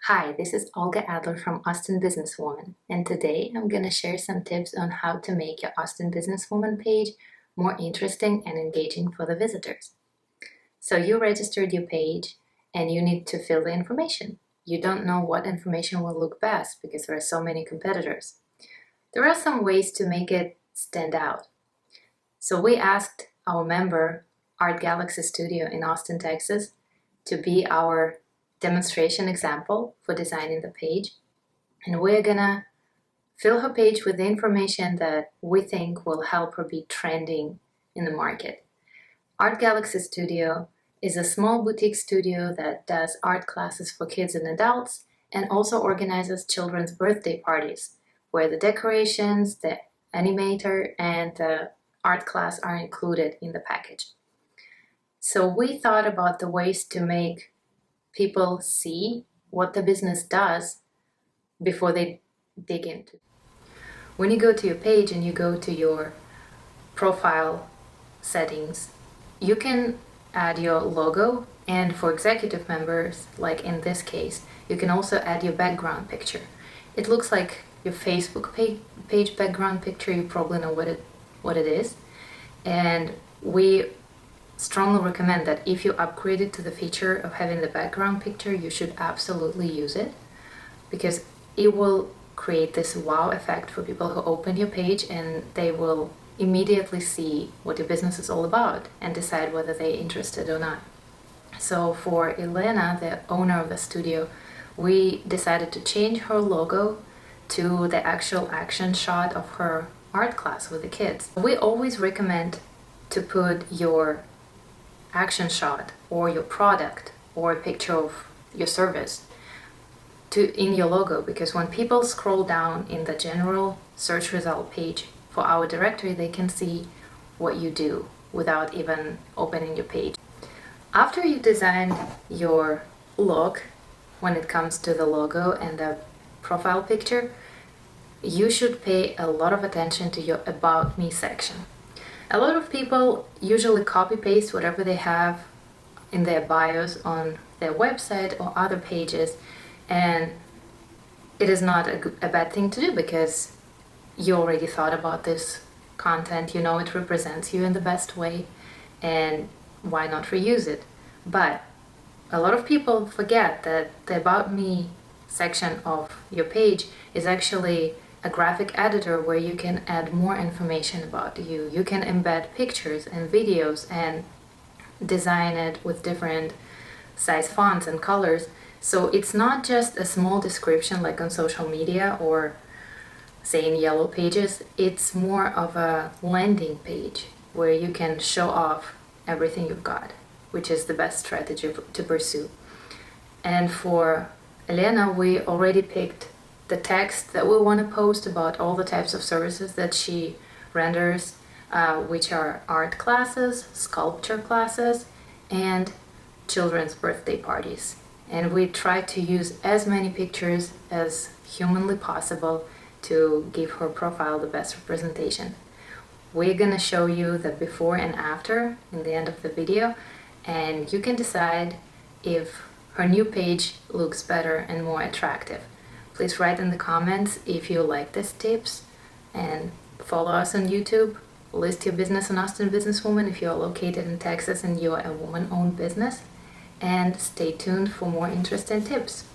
Hi, this is Olga Adler from Austin Businesswoman, and today I'm going to share some tips on how to make your Austin Businesswoman page more interesting and engaging for the visitors. So you registered your page and you need to fill the information. You don't know what information will look best because there are so many competitors. There are some ways to make it stand out. So we asked our member, Art Galaxy Studio in Austin, Texas, to be our demonstration example for designing the page, and we're gonna fill her page with the information that we think will help her be trending in the market. Art Galaxy Studio is a small boutique studio that does art classes for kids and adults and also organizes children's birthday parties where the decorations, the animator, and the art class are included in the package. So we thought about the ways to make people see what the business does before they dig into it. When you go to your page and you go to your profile settings, you can add your logo, and for executive members, like in this case, you can also add your background picture. It looks like your Facebook page background picture. You probably know what it is, and we strongly recommend that if you upgrade it to the feature of having the background picture, you should absolutely use it because it will create this wow effect for people who open your page, and they will immediately see what your business is all about and decide whether they're interested or not. So for Elena, the owner of the studio, we decided to change her logo to the actual action shot of her art class with the kids. We always recommend to put your action shot or your product or a picture of your service in your logo, because when people scroll down in the general search result page for our directory, they can see what you do without even opening your page. After you design your look, when it comes to the logo and the profile picture, you should pay a lot of attention to your About Me section. A lot of people usually copy-paste whatever they have in their bios on their website or other pages, and it is not a bad thing to do because you already thought about this content, you know it represents you in the best way, and why not reuse it? But a lot of people forget that the About Me section of your page is actually a graphic editor where you can add more information about you. You can embed pictures and videos and design it with different size fonts and colors. So it's not just a small description like on social media or say in Yellow Pages. It's more of a landing page where you can show off everything you've got, which is the best strategy to pursue. And for Elena, we already picked the text that we want to post about all the types of services that she renders, which are art classes, sculpture classes, and children's birthday parties. And we try to use as many pictures as humanly possible to give her profile the best representation. We're gonna show you the before and after in the end of the video, and you can decide if her new page looks better and more attractive. Please write in the comments if you like these tips, and follow us on YouTube. List your business on Austin Businesswoman if you are located in Texas and you are a woman-owned business. And stay tuned for more interesting tips.